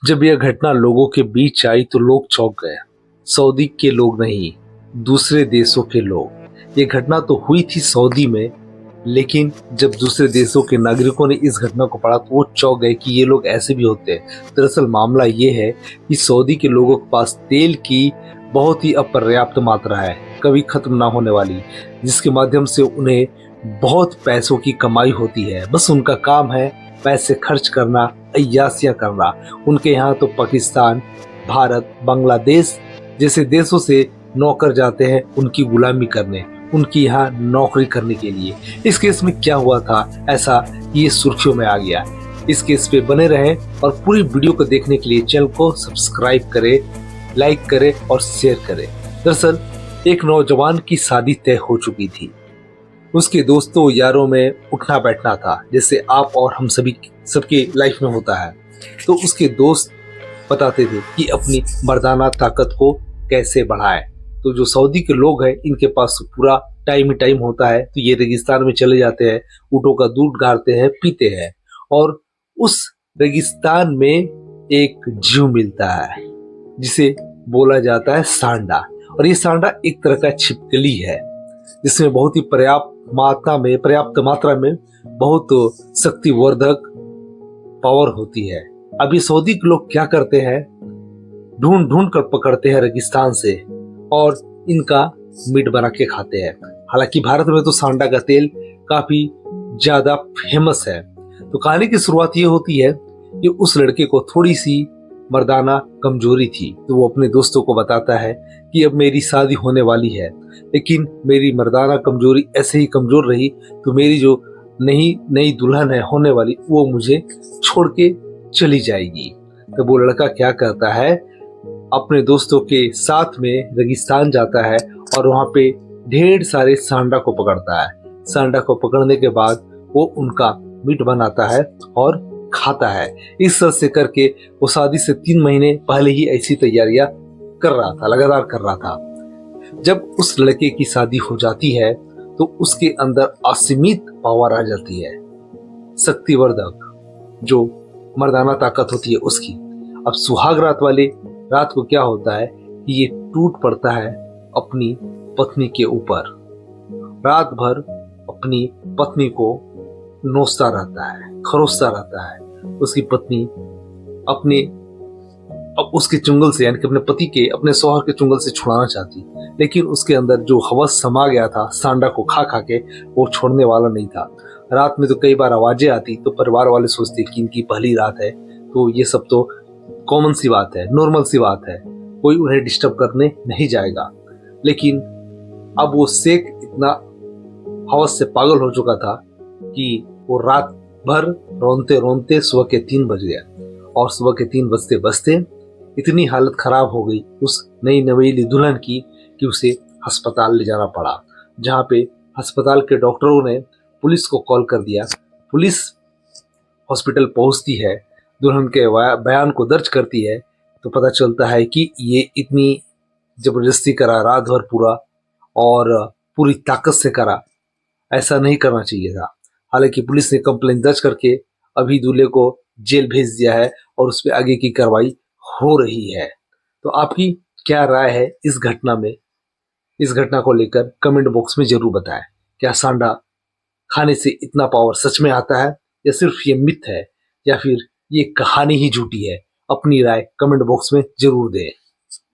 जब यह घटना लोगों के बीच आई तो लोग चौंक गए। सऊदी के लोग नहीं, दूसरे देशों के लोग। ये घटना तो हुई थी सऊदी में, लेकिन जब दूसरे देशों के नागरिकों ने इस घटना को पढ़ा तो वो चौंक गए कि ये लोग ऐसे भी होते हैं। दरअसल मामला ये है कि सऊदी के लोगों के पास तेल की बहुत ही अपर्याप्त मात्रा है, कभी खत्म ना होने वाली, जिसके माध्यम से उन्हें बहुत पैसों की कमाई होती है। बस उनका काम है पैसे खर्च करना, अय्यासियां करना। उनके यहाँ तो पाकिस्तान, भारत, बांग्लादेश जैसे देशों से नौकर जाते हैं उनकी गुलामी करने, उनकी यहाँ नौकरी करने के लिए। इस केस में क्या हुआ था ऐसा ये सुर्खियों में आ गया। इस केस पे बने रहें और पूरी वीडियो को देखने के लिए चैनल को सब्सक्राइब करें, लाइक करें और शेयर करें। दरअसल एक नौजवान की शादी तय हो चुकी थी। उसके दोस्तों यारों में उठना बैठना था, जैसे आप और हम सभी सबके लाइफ में होता है। तो उसके दोस्त बताते थे कि अपनी मर्दाना ताकत को कैसे बढ़ाएं। तो जो सऊदी के लोग हैं इनके पास पूरा टाइम ही टाइम होता है, तो ये रेगिस्तान में चले जाते हैं, ऊँटों का दूध गाड़ते हैं, पीते हैं। और उस रेगिस्तान में एक जीव मिलता है जिसे बोला जाता है सांडा। और ये सांडा एक तरह का छिपकली है जिसमें बहुत ही पर्याप्त मात्रा में बहुत शक्तिवर्धक पावर होती है। अभी सऊदी के लोग क्या करते हैं, ढूंढ ढूंढ कर पकड़ते हैं रेगिस्तान से और इनका मीट बना के खाते हैं। हालांकि भारत में तो सांडा का तेल काफी ज्यादा फेमस है। तो कहानी की शुरुआत ये होती है कि उस लड़के को थोड़ी सी मर्दाना कमजोरी थी, तो वो अपने दोस्तों को बताता है कि अब मेरी शादी होने वाली है, लेकिन मेरी मर्दाना कमजोरी ऐसे ही कमजोर रही तो मेरी जो नई दुल्हन है होने वाली वो मुझे छोड़ के चली जाएगी। तो वो लड़का क्या करता है, अपने दोस्तों के साथ में रेगिस्तान जाता है और वहां पे ढेर सारे सांडा को पकड़ता है। सांडा को पकड़ने के बाद वो उनका मीट बनाता है और खाता है। इस तरह से करके वो शादी से 3 महीने पहले ही ऐसी तैयारियां कर रहा था, लगातार कर रहा था। जब उस लड़के की शादी हो जाती है तो उसके अंदर असीमित पावर आ जाती है, शक्तिवर्धक जो मर्दाना ताकत होती है उसकी। अब सुहाग रात वाले रात को क्या होता है कि ये टूट पड़ता है अपनी पत्नी के ऊपर, रात भर अपनी पत्नी को नोचता रहता है, खरोचता रहता है। उसकी पत्नी अब उसके चुंगल से, यानी कि अपने पति के, अपने शौहर के चुंगल से छुड़ाना चाहती, लेकिन उसके अंदर जो हवस समा गया था सांडा को खा खा के, वो छोड़ने वाला नहीं था। रात में तो कई बार आवाजें आती तो परिवार वाले सोचते कि इनकी पहली रात है तो ये सब तो कॉमन सी बात है, नॉर्मल सी बात है, कोई उन्हें डिस्टर्ब करने नहीं जाएगा। लेकिन अब वो शेख इतना हवस से पागल हो चुका था कि वो रात भर रोनते रोनते सुबह के 3 बज गया। और सुबह के 3 बजते बजते इतनी हालत खराब हो गई उस नई नवेली दुल्हन की कि उसे अस्पताल ले जाना पड़ा, जहाँ पे अस्पताल के डॉक्टरों ने पुलिस को कॉल कर दिया। पुलिस हॉस्पिटल पहुंचती है, दुल्हन के बयान को दर्ज करती है, तो पता चलता है कि ये इतनी जबरदस्ती करा रात भर पूरा और पूरी ताकत से करा, ऐसा नहीं करना चाहिए था। हालांकि पुलिस ने कंप्लेंट दर्ज करके अभी दूल्हे को जेल भेज दिया है और उस पर आगे की कार्रवाई हो रही है। तो आपकी क्या राय है इस घटना में? इस घटना को लेकर कमेंट बॉक्स में जरूर बताएं। क्या सांडा खाने से इतना पावर सच में आता है या सिर्फ ये मिथ है, या फिर ये कहानी ही झूठी है? अपनी राय कमेंट बॉक्स में जरूर दें।